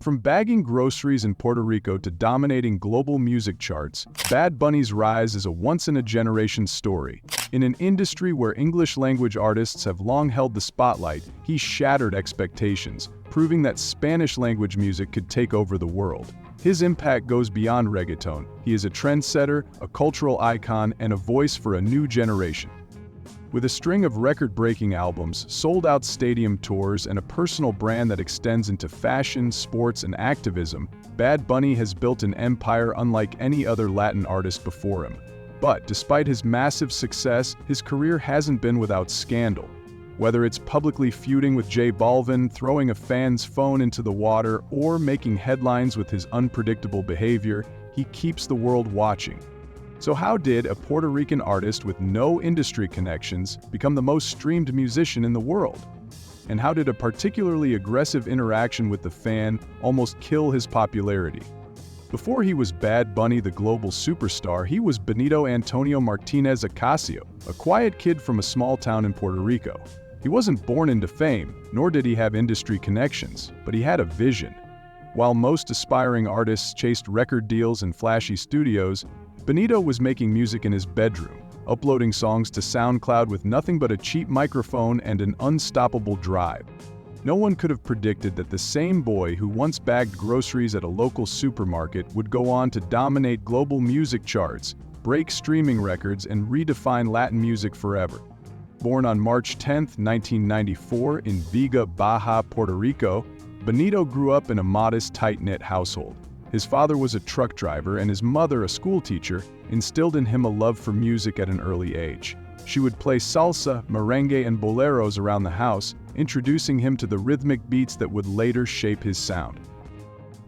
From bagging groceries in Puerto Rico to dominating global music charts, Bad Bunny's rise is a once-in-a-generation story. In an industry where English-language artists have long held the spotlight, he shattered expectations, proving that Spanish-language music could take over the world. His impact goes beyond reggaeton. He is a trendsetter, a cultural icon, and a voice for a new generation. With a string of record-breaking albums, sold-out stadium tours, and a personal brand that extends into fashion, sports, and activism, Bad Bunny has built an empire unlike any other Latin artist before him. But despite his massive success, his career hasn't been without scandal. Whether it's publicly feuding with J Balvin, throwing a fan's phone into the water, or making headlines with his unpredictable behavior, he keeps the world watching. So how did a Puerto Rican artist with no industry connections become the most streamed musician in the world? And how did a particularly aggressive interaction with the fan almost kill his popularity? Before he was Bad Bunny, the global superstar, he was Benito Antonio Martinez Acacio, a quiet kid from a small town in Puerto Rico. He wasn't born into fame, nor did he have industry connections, but he had a vision. While most aspiring artists chased record deals and flashy studios, Benito was making music in his bedroom, uploading songs to SoundCloud with nothing but a cheap microphone and an unstoppable drive. No one could have predicted that the same boy who once bagged groceries at a local supermarket would go on to dominate global music charts, break streaming records, and redefine Latin music forever. Born on March 10, 1994 in Vega, Baja, Puerto Rico, Benito grew up in a modest, tight-knit household. His father was a truck driver and his mother, a schoolteacher, instilled in him a love for music at an early age. She would play salsa, merengue, and boleros around the house, introducing him to the rhythmic beats that would later shape his sound.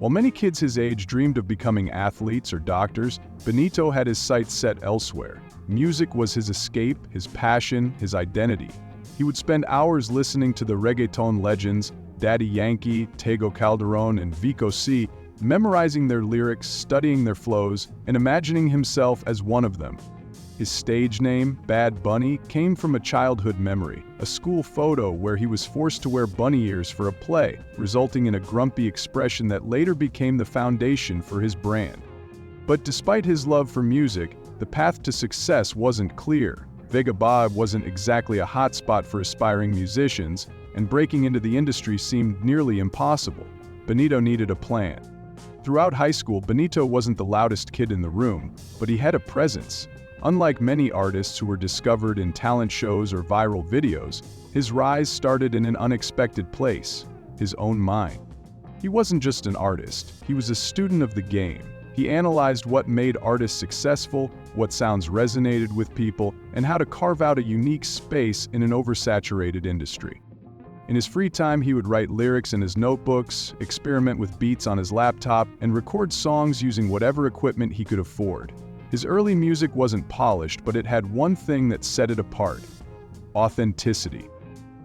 While many kids his age dreamed of becoming athletes or doctors, Benito had his sights set elsewhere. Music was his escape, his passion, his identity. He would spend hours listening to the reggaeton legends, Daddy Yankee, Tego Calderón, and Vico C, memorizing their lyrics, studying their flows, and imagining himself as one of them. His stage name, Bad Bunny, came from a childhood memory, a school photo where he was forced to wear bunny ears for a play, resulting in a grumpy expression that later became the foundation for his brand. But despite his love for music, the path to success wasn't clear. Vega Baja wasn't exactly a hotspot for aspiring musicians, and breaking into the industry seemed nearly impossible. Benito needed a plan. Throughout high school, Benito wasn't the loudest kid in the room, but he had a presence. Unlike many artists who were discovered in talent shows or viral videos, his rise started in an unexpected place, his own mind. He wasn't just an artist, he was a student of the game. He analyzed what made artists successful, what sounds resonated with people, and how to carve out a unique space in an oversaturated industry. In his free time, he would write lyrics in his notebooks, experiment with beats on his laptop, and record songs using whatever equipment he could afford. His early music wasn't polished, but it had one thing that set it apart: authenticity.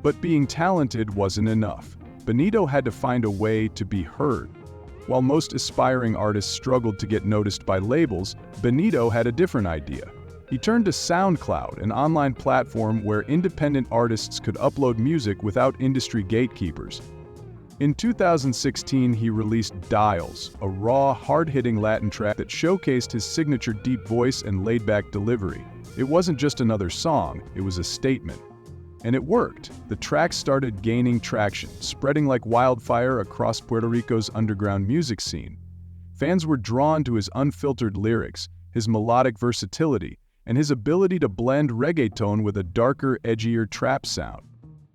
But being talented wasn't enough. Benito had to find a way to be heard. While most aspiring artists struggled to get noticed by labels, Benito had a different idea. He turned to SoundCloud, an online platform where independent artists could upload music without industry gatekeepers. In 2016, he released Dials, a raw, hard-hitting Latin track that showcased his signature deep voice and laid-back delivery. It wasn't just another song, it was a statement. And it worked. The track started gaining traction, spreading like wildfire across Puerto Rico's underground music scene. Fans were drawn to his unfiltered lyrics, his melodic versatility, and his ability to blend reggaeton with a darker, edgier trap sound.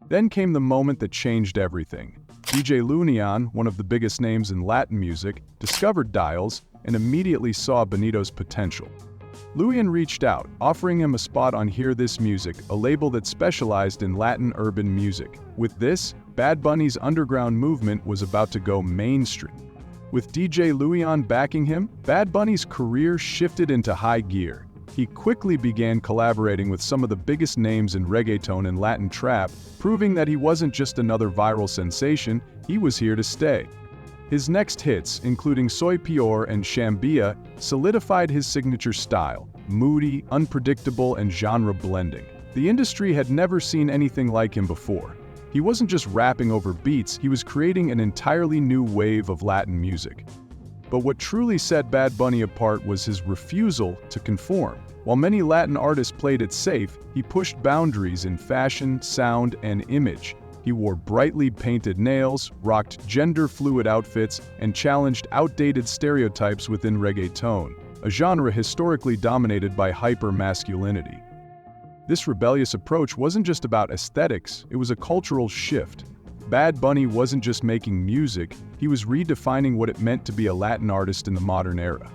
Then came the moment that changed everything. DJ Luyan, one of the biggest names in Latin music, discovered Dials and immediately saw Benito's potential. Luyan reached out, offering him a spot on Hear This Music, a label that specialized in Latin urban music. With this, Bad Bunny's underground movement was about to go mainstream. With DJ Luyan backing him, Bad Bunny's career shifted into high gear. He quickly began collaborating with some of the biggest names in reggaeton and Latin trap, proving that he wasn't just another viral sensation, he was here to stay. His next hits, including Soy Peor and Shambia, solidified his signature style, moody, unpredictable, and genre blending. The industry had never seen anything like him before. He wasn't just rapping over beats, he was creating an entirely new wave of Latin music. But what truly set Bad Bunny apart was his refusal to conform. While many Latin artists played it safe, he pushed boundaries in fashion, sound, and image. He wore brightly painted nails, rocked gender-fluid outfits, and challenged outdated stereotypes within reggaeton, a genre historically dominated by hyper-masculinity. This rebellious approach wasn't just about aesthetics, it was a cultural shift. Bad Bunny wasn't just making music, he was redefining what it meant to be a Latin artist in the modern era.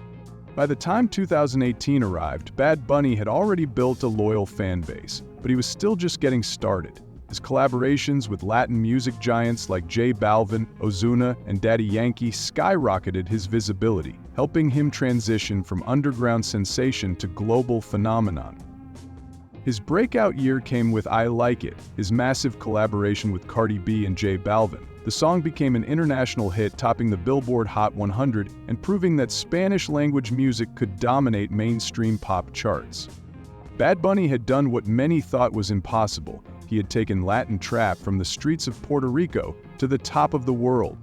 By the time 2018 arrived, Bad Bunny had already built a loyal fan base, but he was still just getting started. His collaborations with Latin music giants like J Balvin, Ozuna, and Daddy Yankee skyrocketed his visibility, helping him transition from underground sensation to global phenomenon. His breakout year came with I Like It, his massive collaboration with Cardi B and J Balvin. The song became an international hit, topping the Billboard Hot 100 and proving that Spanish-language music could dominate mainstream pop charts. Bad Bunny had done what many thought was impossible. He had taken Latin trap from the streets of Puerto Rico to the top of the world.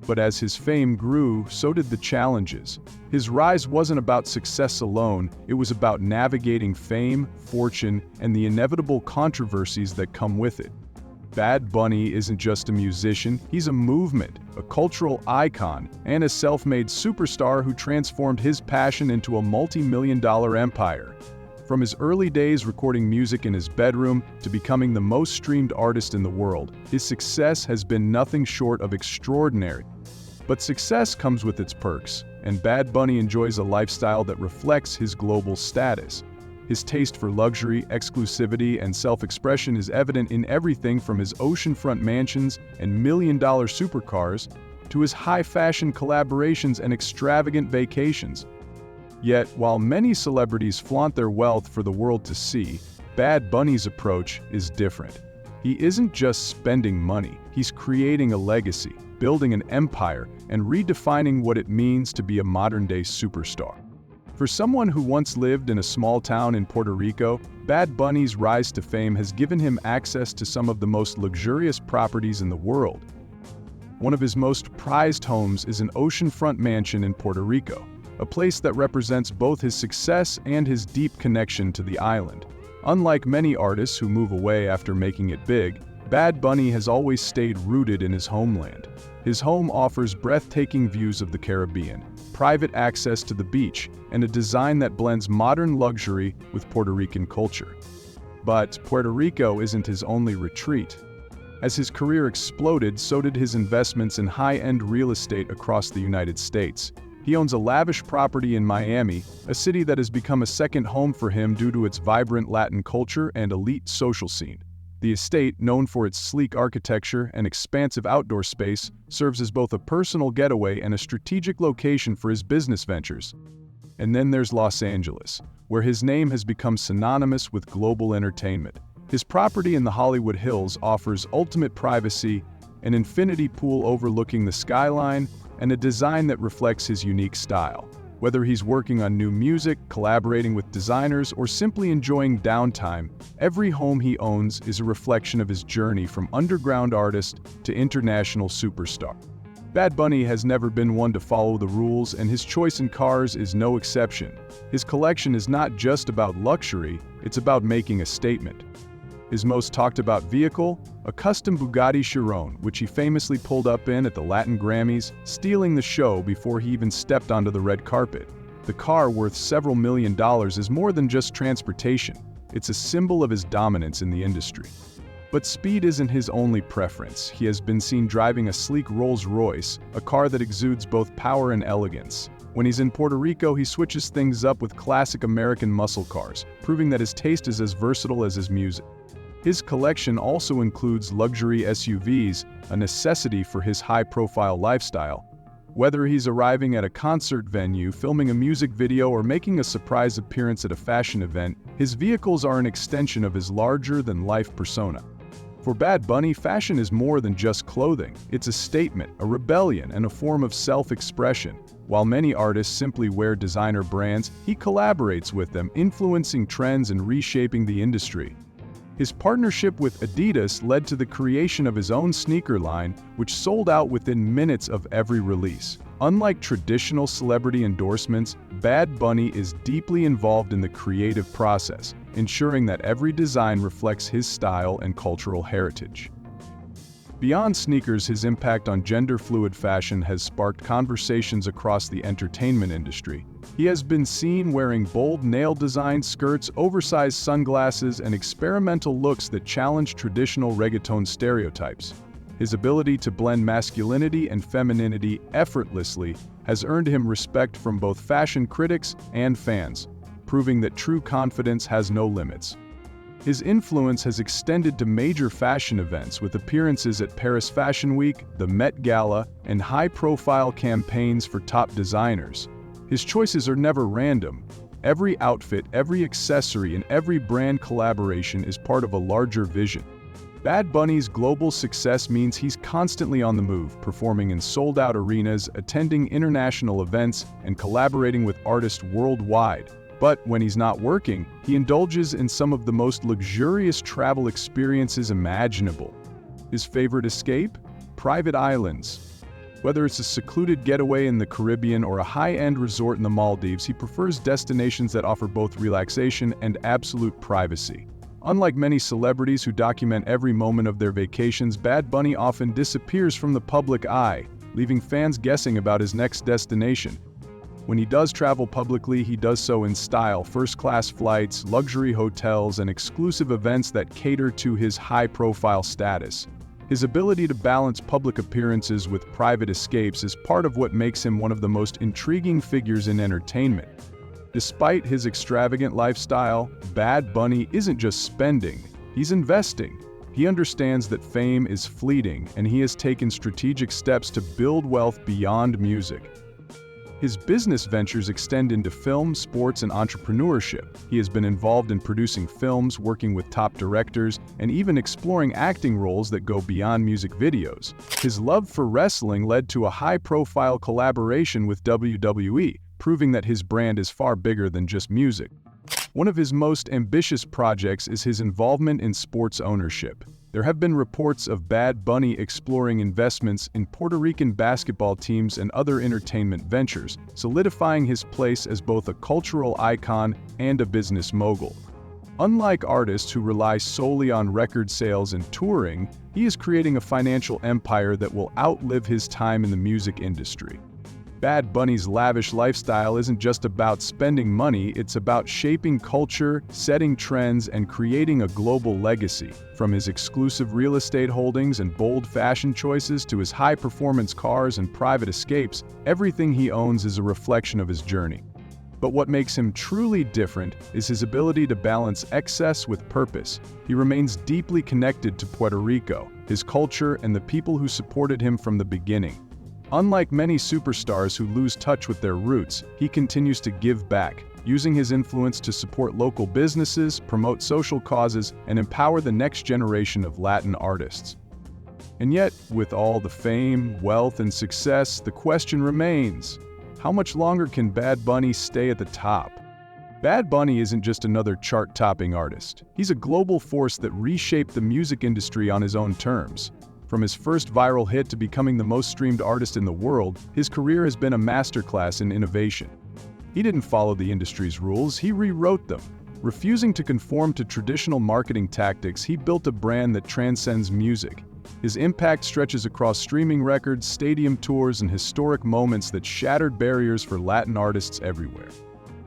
But as his fame grew, so did the challenges. His rise wasn't about success alone, it was about navigating fame, fortune, and the inevitable controversies that come with it. Bad Bunny isn't just a musician, he's a movement, a cultural icon, and a self-made superstar who transformed his passion into a multi-million-dollar empire. From his early days recording music in his bedroom to becoming the most streamed artist in the world, his success has been nothing short of extraordinary. But success comes with its perks, and Bad Bunny enjoys a lifestyle that reflects his global status. His taste for luxury, exclusivity, and self-expression is evident in everything from his oceanfront mansions and million-dollar supercars to his high-fashion collaborations and extravagant vacations. Yet, while many celebrities flaunt their wealth for the world to see, Bad Bunny's approach is different. He isn't just spending money, he's creating a legacy, building an empire, and redefining what it means to be a modern-day superstar. For someone who once lived in a small town in Puerto Rico, Bad Bunny's rise to fame has given him access to some of the most luxurious properties in the world. One of his most prized homes is an oceanfront mansion in Puerto Rico, a place that represents both his success and his deep connection to the island. Unlike many artists who move away after making it big, Bad Bunny has always stayed rooted in his homeland. His home offers breathtaking views of the Caribbean, private access to the beach, and a design that blends modern luxury with Puerto Rican culture. But Puerto Rico isn't his only retreat. As his career exploded, so did his investments in high-end real estate across the United States. He owns a lavish property in Miami, a city that has become a second home for him due to its vibrant Latin culture and elite social scene. The estate, known for its sleek architecture and expansive outdoor space, serves as both a personal getaway and a strategic location for his business ventures. And then there's Los Angeles, where his name has become synonymous with global entertainment. His property in the Hollywood Hills offers ultimate privacy, an infinity pool overlooking the skyline, and a design that reflects his unique style. Whether he's working on new music, collaborating with designers, or simply enjoying downtime, every home he owns is a reflection of his journey from underground artist to international superstar. Bad Bunny has never been one to follow the rules, and his choice in cars is no exception. His collection is not just about luxury, it's about making a statement. His most talked about vehicle, a custom Bugatti Chiron, which he famously pulled up in at the Latin Grammys, stealing the show before he even stepped onto the red carpet. The car, worth several $1 million, is more than just transportation. It's a symbol of his dominance in the industry. But speed isn't his only preference. He has been seen driving a sleek Rolls-Royce, a car that exudes both power and elegance. When he's in Puerto Rico, he switches things up with classic American muscle cars, proving that his taste is as versatile as his music. His collection also includes luxury SUVs, a necessity for his high-profile lifestyle. Whether he's arriving at a concert venue, filming a music video, or making a surprise appearance at a fashion event, his vehicles are an extension of his larger-than-life persona. For Bad Bunny, fashion is more than just clothing. It's a statement, a rebellion, and a form of self-expression. While many artists simply wear designer brands, he collaborates with them, influencing trends and reshaping the industry. His partnership with Adidas led to the creation of his own sneaker line, which sold out within minutes of every release. Unlike traditional celebrity endorsements, Bad Bunny is deeply involved in the creative process, ensuring that every design reflects his style and cultural heritage. Beyond sneakers, his impact on gender-fluid fashion has sparked conversations across the entertainment industry. He has been seen wearing bold nail-designed skirts, oversized sunglasses, and experimental looks that challenge traditional reggaeton stereotypes. His ability to blend masculinity and femininity effortlessly has earned him respect from both fashion critics and fans, proving that true confidence has no limits. His influence has extended to major fashion events with appearances at Paris Fashion Week, the Met Gala, and high-profile campaigns for top designers. His choices are never random. Every outfit, every accessory, and every brand collaboration is part of a larger vision. Bad Bunny's global success means he's constantly on the move, performing in sold-out arenas, attending international events, and collaborating with artists worldwide. But when he's not working, he indulges in some of the most luxurious travel experiences imaginable. His favorite escape? Private islands. Whether it's a secluded getaway in the Caribbean or a high-end resort in the Maldives, he prefers destinations that offer both relaxation and absolute privacy. Unlike many celebrities who document every moment of their vacations, Bad Bunny often disappears from the public eye, leaving fans guessing about his next destination. When he does travel publicly, he does so in style: first-class flights, luxury hotels, and exclusive events that cater to his high-profile status. His ability to balance public appearances with private escapes is part of what makes him one of the most intriguing figures in entertainment. Despite his extravagant lifestyle, Bad Bunny isn't just spending, he's investing. He understands that fame is fleeting, and he has taken strategic steps to build wealth beyond music. His business ventures extend into film, sports, and entrepreneurship. He has been involved in producing films, working with top directors, and even exploring acting roles that go beyond music videos. His love for wrestling led to a high-profile collaboration with WWE, proving that his brand is far bigger than just music. One of his most ambitious projects is his involvement in sports ownership. There have been reports of Bad Bunny exploring investments in Puerto Rican basketball teams and other entertainment ventures, solidifying his place as both a cultural icon and a business mogul. Unlike artists who rely solely on record sales and touring, he is creating a financial empire that will outlive his time in the music industry. Bad Bunny's lavish lifestyle isn't just about spending money, it's about shaping culture, setting trends, and creating a global legacy. From his exclusive real estate holdings and bold fashion choices to his high-performance cars and private escapes, everything he owns is a reflection of his journey. But what makes him truly different is his ability to balance excess with purpose. He remains deeply connected to Puerto Rico, his culture, and the people who supported him from the beginning. Unlike many superstars who lose touch with their roots, he continues to give back, using his influence to support local businesses, promote social causes, and empower the next generation of Latin artists. And yet, with all the fame, wealth, and success, the question remains: how much longer can Bad Bunny stay at the top? Bad Bunny isn't just another chart-topping artist. He's a global force that reshaped the music industry on his own terms. From his first viral hit to becoming the most streamed artist in the world, his career has been a masterclass in innovation. He didn't follow the industry's rules, he rewrote them. Refusing to conform to traditional marketing tactics, he built a brand that transcends music. His impact stretches across streaming records, stadium tours, and historic moments that shattered barriers for Latin artists everywhere.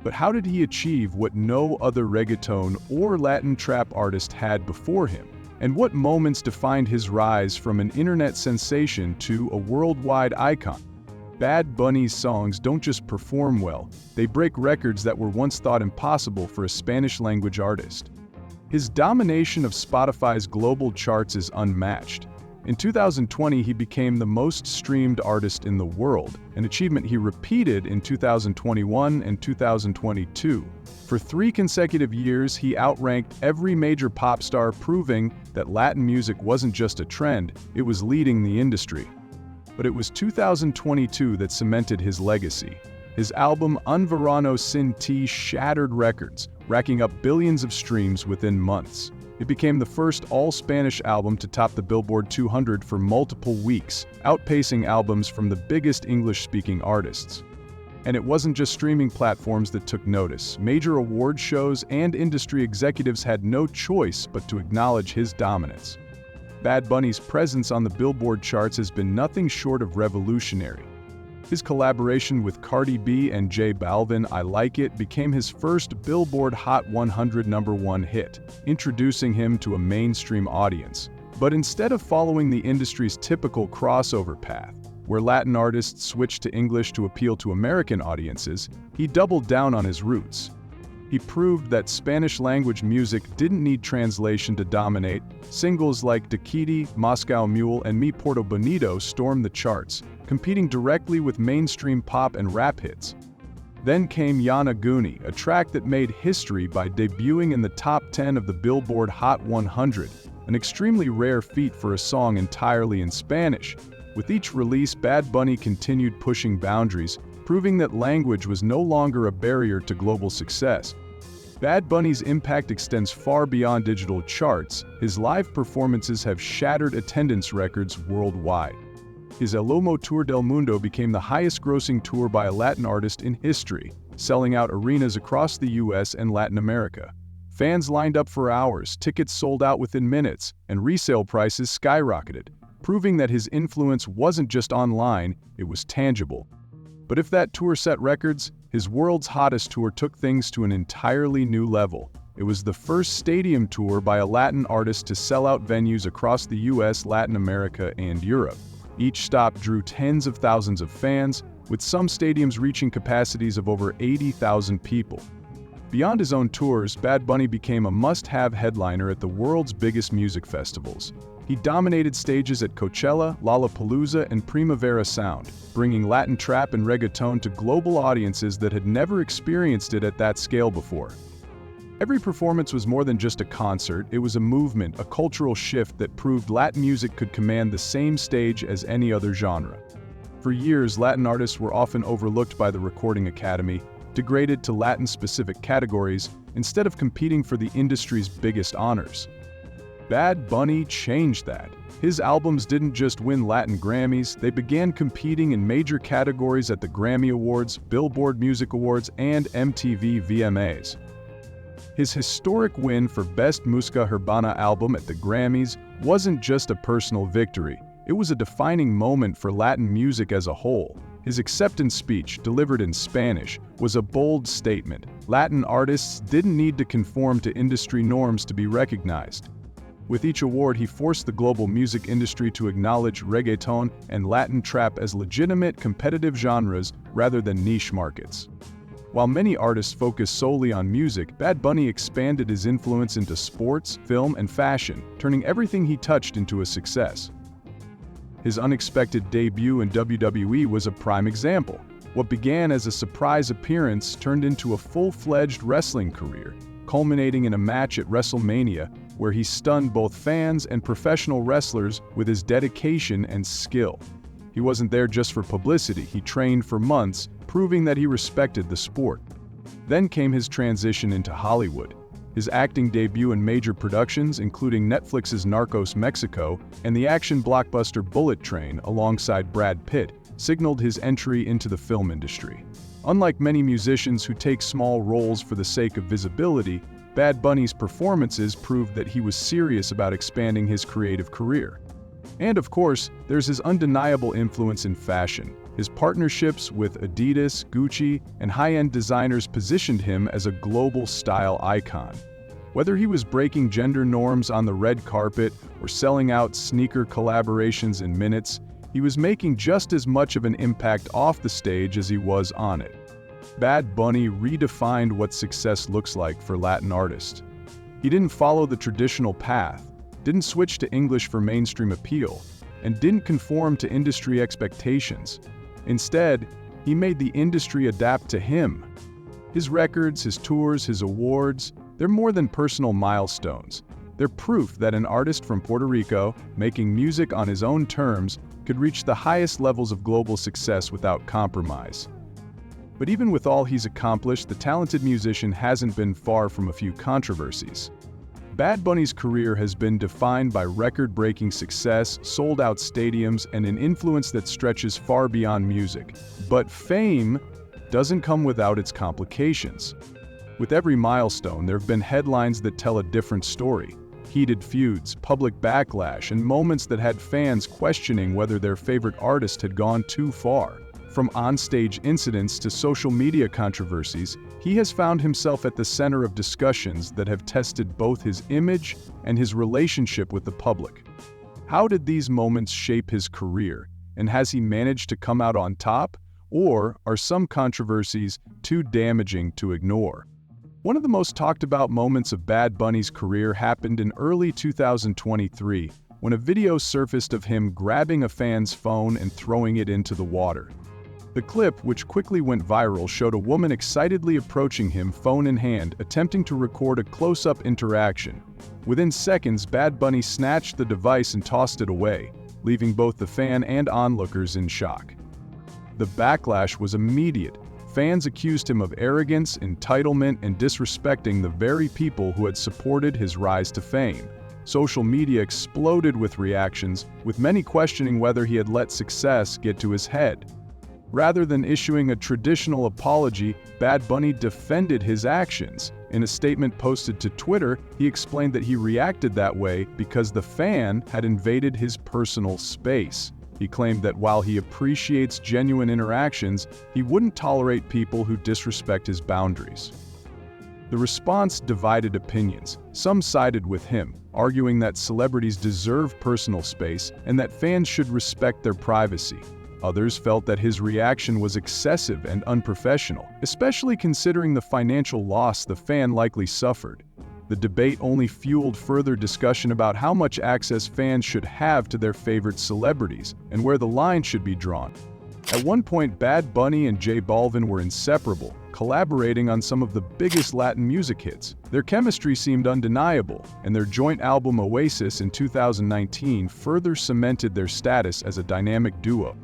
But how did he achieve what no other reggaeton or Latin trap artist had before him? And what moments defined his rise from an internet sensation to a worldwide icon? Bad Bunny's songs don't just perform well, they break records that were once thought impossible for a Spanish-language artist. His domination of Spotify's global charts is unmatched. In 2020, he became the most streamed artist in the world, an achievement he repeated in 2021 and 2022. For 3 consecutive years, he outranked every major pop star, proving that Latin music wasn't just a trend, it was leading the industry. But it was 2022 that cemented his legacy. His album Un Verano Sin Ti shattered records, racking up billions of streams within months. It became the first all-Spanish album to top the Billboard 200 for multiple weeks, outpacing albums from the biggest English-speaking artists. And it wasn't just streaming platforms that took notice. Major award shows and industry executives had no choice but to acknowledge his dominance. Bad Bunny's presence on the Billboard charts has been nothing short of revolutionary. His collaboration with Cardi B and J Balvin, I Like It, became his first Billboard Hot 100 #1 hit, introducing him to a mainstream audience. But instead of following the industry's typical crossover path, where Latin artists switched to English to appeal to American audiences, he doubled down on his roots. He proved that Spanish-language music didn't need translation to dominate. Singles like Dakiti, Moscow Mule, and Mi Porto Bonito stormed the charts, competing directly with mainstream pop and rap hits. Then came Yana Guni, a track that made history by debuting in the top 10 of the Billboard Hot 100, an extremely rare feat for a song entirely in Spanish. With each release, Bad Bunny continued pushing boundaries, proving that language was no longer a barrier to global success. Bad Bunny's impact extends far beyond digital charts. His live performances have shattered attendance records worldwide. His El Lomo Tour del Mundo became the highest-grossing tour by a Latin artist in history, selling out arenas across the US and Latin America. Fans lined up for hours, tickets sold out within minutes, and resale prices skyrocketed, proving that his influence wasn't just online, it was tangible. But if that tour set records, his world's hottest tour took things to an entirely new level. It was the first stadium tour by a Latin artist to sell out venues across the US, Latin America, and Europe. Each stop drew tens of thousands of fans, with some stadiums reaching capacities of over 80,000 people. Beyond his own tours, Bad Bunny became a must-have headliner at the world's biggest music festivals. He dominated stages at Coachella, Lollapalooza, and Primavera Sound, bringing Latin trap and reggaeton to global audiences that had never experienced it at that scale before. Every performance was more than just a concert, it was a movement, a cultural shift that proved Latin music could command the same stage as any other genre. For years, Latin artists were often overlooked by the Recording Academy, degraded to Latin-specific categories, instead of competing for the industry's biggest honors. Bad Bunny changed that. His albums didn't just win Latin Grammys, they began competing in major categories at the Grammy Awards, Billboard Music Awards, and MTV VMAs. His historic win for Best Música Urbana Album at the Grammys wasn't just a personal victory, it was a defining moment for Latin music as a whole. His acceptance speech, delivered in Spanish, was a bold statement. Latin artists didn't need to conform to industry norms to be recognized. With each award, he forced the global music industry to acknowledge reggaeton and Latin trap as legitimate competitive genres rather than niche markets. While many artists focus solely on music, Bad Bunny expanded his influence into sports, film, and fashion, turning everything he touched into a success. His unexpected debut in WWE was a prime example. What began as a surprise appearance turned into a full-fledged wrestling career, culminating in a match at WrestleMania where he stunned both fans and professional wrestlers with his dedication and skill. He wasn't there just for publicity, he trained for months, proving that he respected the sport. Then came his transition into Hollywood. His acting debut in major productions, including Netflix's Narcos Mexico and the action blockbuster Bullet Train alongside Brad Pitt, signaled his entry into the film industry. Unlike many musicians who take small roles for the sake of visibility, Bad Bunny's performances proved that he was serious about expanding his creative career. And of course, there's his undeniable influence in fashion. His partnerships with Adidas, Gucci, and high-end designers positioned him as a global style icon. Whether he was breaking gender norms on the red carpet or selling out sneaker collaborations in minutes, he was making just as much of an impact off the stage as he was on it. Bad Bunny redefined what success looks like for Latin artists. He didn't follow the traditional path, didn't switch to English for mainstream appeal, and didn't conform to industry expectations. Instead, he made the industry adapt to him. His records, his tours, his awards, they're more than personal milestones. They're proof that an artist from Puerto Rico, making music on his own terms, could reach the highest levels of global success without compromise. But even with all he's accomplished, the talented musician hasn't been far from a few controversies. Bad Bunny's career has been defined by record-breaking success, sold-out stadiums, and an influence that stretches far beyond music. But fame doesn't come without its complications. With every milestone, there have been headlines that tell a different story. Heated feuds, public backlash, and moments that had fans questioning whether their favorite artist had gone too far. From onstage incidents to social media controversies, he has found himself at the center of discussions that have tested both his image and his relationship with the public. How did these moments shape his career, and has he managed to come out on top? Or are some controversies too damaging to ignore? One of the most talked about moments of Bad Bunny's career happened in early 2023, when a video surfaced of him grabbing a fan's phone and throwing it into the water. The clip, which quickly went viral, showed a woman excitedly approaching him, phone in hand, attempting to record a close-up interaction. Within seconds, Bad Bunny snatched the device and tossed it away, leaving both the fan and onlookers in shock. The backlash was immediate. Fans accused him of arrogance, entitlement, and disrespecting the very people who had supported his rise to fame. Social media exploded with reactions, with many questioning whether he had let success get to his head. Rather than issuing a traditional apology, Bad Bunny defended his actions. In a statement posted to Twitter, he explained that he reacted that way because the fan had invaded his personal space. He claimed that while he appreciates genuine interactions, he wouldn't tolerate people who disrespect his boundaries. The response divided opinions. Some sided with him, arguing that celebrities deserve personal space and that fans should respect their privacy. Others felt that his reaction was excessive and unprofessional, especially considering the financial loss the fan likely suffered. The debate only fueled further discussion about how much access fans should have to their favorite celebrities and where the line should be drawn. At one point, Bad Bunny and J Balvin were inseparable, collaborating on some of the biggest Latin music hits. Their chemistry seemed undeniable, and their joint album Oasis in 2019 further cemented their status as a dynamic duo.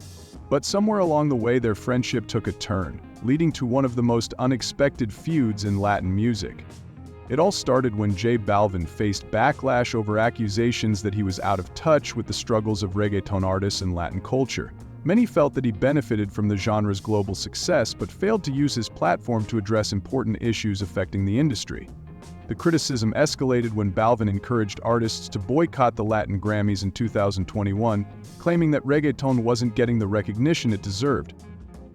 But somewhere along the way, their friendship took a turn, leading to one of the most unexpected feuds in Latin music. It all started when J Balvin faced backlash over accusations that he was out of touch with the struggles of reggaeton artists in Latin culture. Many felt that he benefited from the genre's global success but failed to use his platform to address important issues affecting the industry. The criticism escalated when Balvin encouraged artists to boycott the Latin Grammys in 2021, claiming that reggaeton wasn't getting the recognition it deserved.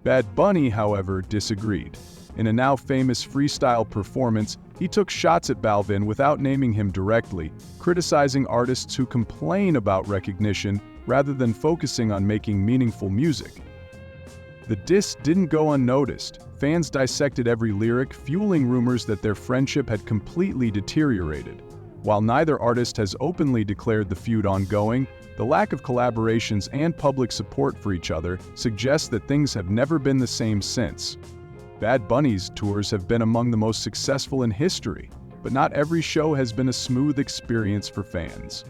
Bad Bunny, however, disagreed. In a now famous freestyle performance, he took shots at Balvin without naming him directly, criticizing artists who complain about recognition rather than focusing on making meaningful music. The diss didn't go unnoticed. Fans dissected every lyric, fueling rumors that their friendship had completely deteriorated. While neither artist has openly declared the feud ongoing, the lack of collaborations and public support for each other suggests that things have never been the same since. Bad Bunny's tours have been among the most successful in history, but not every show has been a smooth experience for fans.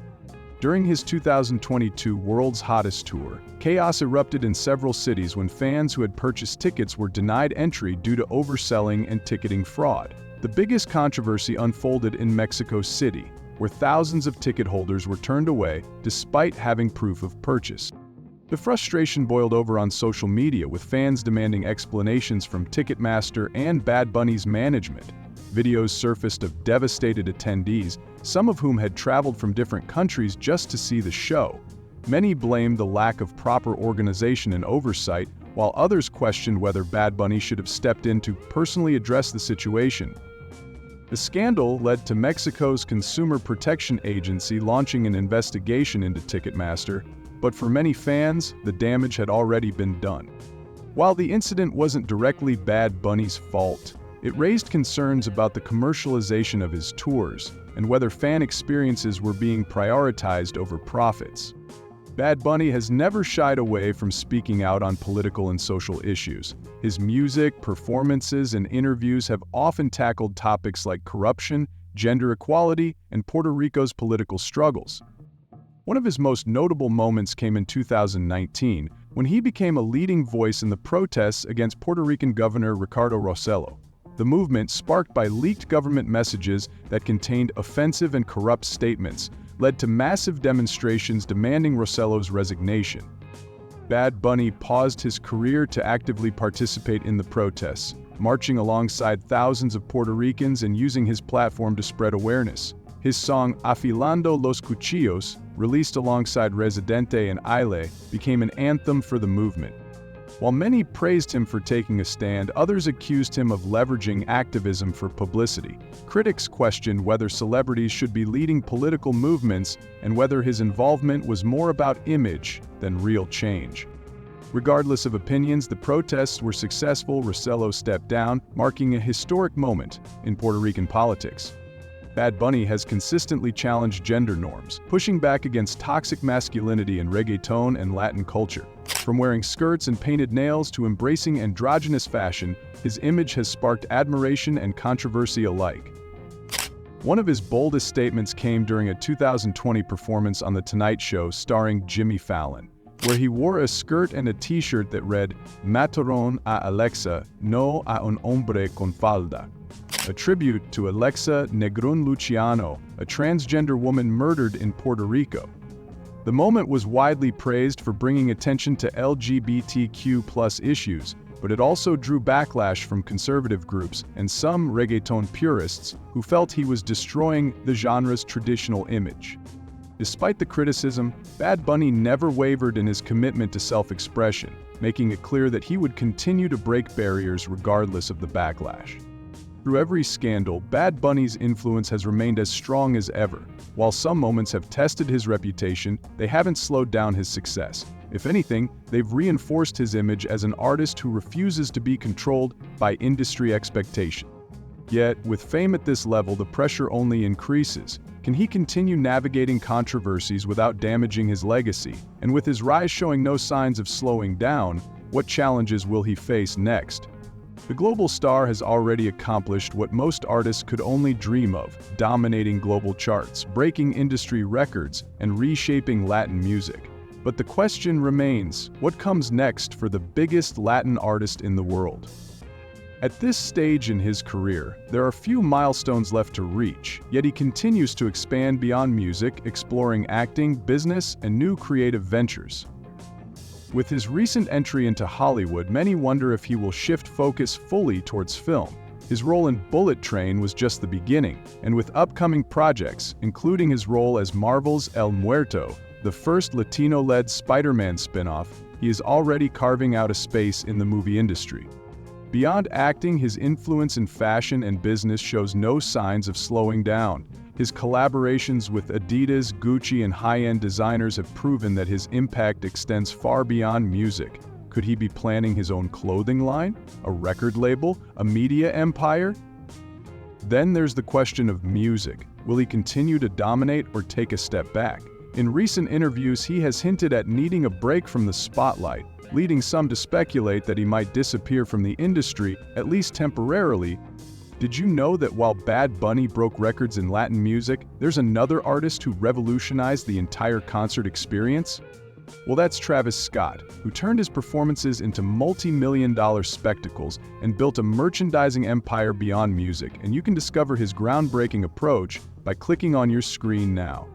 During his 2022 World's Hottest Tour, chaos erupted in several cities when fans who had purchased tickets were denied entry due to overselling and ticketing fraud. The biggest controversy unfolded in Mexico City, where thousands of ticket holders were turned away despite having proof of purchase. The frustration boiled over on social media, with fans demanding explanations from Ticketmaster and Bad Bunny's management. Videos surfaced of devastated attendees, some of whom had traveled from different countries just to see the show. Many blamed the lack of proper organization and oversight, while others questioned whether Bad Bunny should have stepped in to personally address the situation. The scandal led to Mexico's Consumer Protection Agency launching an investigation into Ticketmaster, but for many fans, the damage had already been done. While the incident wasn't directly Bad Bunny's fault, it raised concerns about the commercialization of his tours and whether fan experiences were being prioritized over profits. Bad Bunny has never shied away from speaking out on political and social issues. His music, performances, and interviews have often tackled topics like corruption, gender equality, and Puerto Rico's political struggles. One of his most notable moments came in 2019, when he became a leading voice in the protests against Puerto Rican Governor Ricardo Rossello. The movement, sparked by leaked government messages that contained offensive and corrupt statements, led to massive demonstrations demanding Rossello's resignation. Bad Bunny paused his career to actively participate in the protests, marching alongside thousands of Puerto Ricans and using his platform to spread awareness. His song Afilando los Cuchillos, released alongside Residente and Aile, became an anthem for the movement. While many praised him for taking a stand, others accused him of leveraging activism for publicity. Critics questioned whether celebrities should be leading political movements and whether his involvement was more about image than real change. Regardless of opinions, the protests were successful. Rossello stepped down, marking a historic moment in Puerto Rican politics. Bad Bunny has consistently challenged gender norms, pushing back against toxic masculinity in reggaeton and Latin culture. From wearing skirts and painted nails to embracing androgynous fashion, his image has sparked admiration and controversy alike. One of his boldest statements came during a 2020 performance on The Tonight Show starring Jimmy Fallon, where he wore a skirt and a t-shirt that read, "Mataron a Alexa, no a un hombre con falda," a tribute to Alexa Negrón Luciano, a transgender woman murdered in Puerto Rico. The moment was widely praised for bringing attention to LGBTQ+ issues, but it also drew backlash from conservative groups and some reggaeton purists who felt he was destroying the genre's traditional image. Despite the criticism, Bad Bunny never wavered in his commitment to self-expression, making it clear that he would continue to break barriers regardless of the backlash. Through every scandal, Bad Bunny's influence has remained as strong as ever. While some moments have tested his reputation, they haven't slowed down his success. If anything, they've reinforced his image as an artist who refuses to be controlled by industry expectation. Yet, with fame at this level, the pressure only increases. Can he continue navigating controversies without damaging his legacy? And with his rise showing no signs of slowing down, what challenges will he face next? The global star has already accomplished what most artists could only dream of, dominating global charts, breaking industry records, and reshaping Latin music. But the question remains, what comes next for the biggest Latin artist in the world? At this stage in his career, there are few milestones left to reach, yet he continues to expand beyond music, exploring acting, business, and new creative ventures. With his recent entry into Hollywood, many wonder if he will shift focus fully towards film. His role in Bullet Train was just the beginning, and with upcoming projects, including his role as Marvel's El Muerto, the first Latino-led Spider-Man spin-off, he is already carving out a space in the movie industry. Beyond acting, his influence in fashion and business shows no signs of slowing down. His collaborations with Adidas, Gucci, and high-end designers have proven that his impact extends far beyond music. Could he be planning his own clothing line, a record label, a media empire? Then there's the question of music. Will he continue to dominate or take a step back? In recent interviews, he has hinted at needing a break from the spotlight, leading some to speculate that he might disappear from the industry, at least temporarily. Did you know that while Bad Bunny broke records in Latin music, there's another artist who revolutionized the entire concert experience? Well, that's Travis Scott, who turned his performances into multi-million-dollar spectacles and built a merchandising empire beyond music, and you can discover his groundbreaking approach by clicking on your screen now.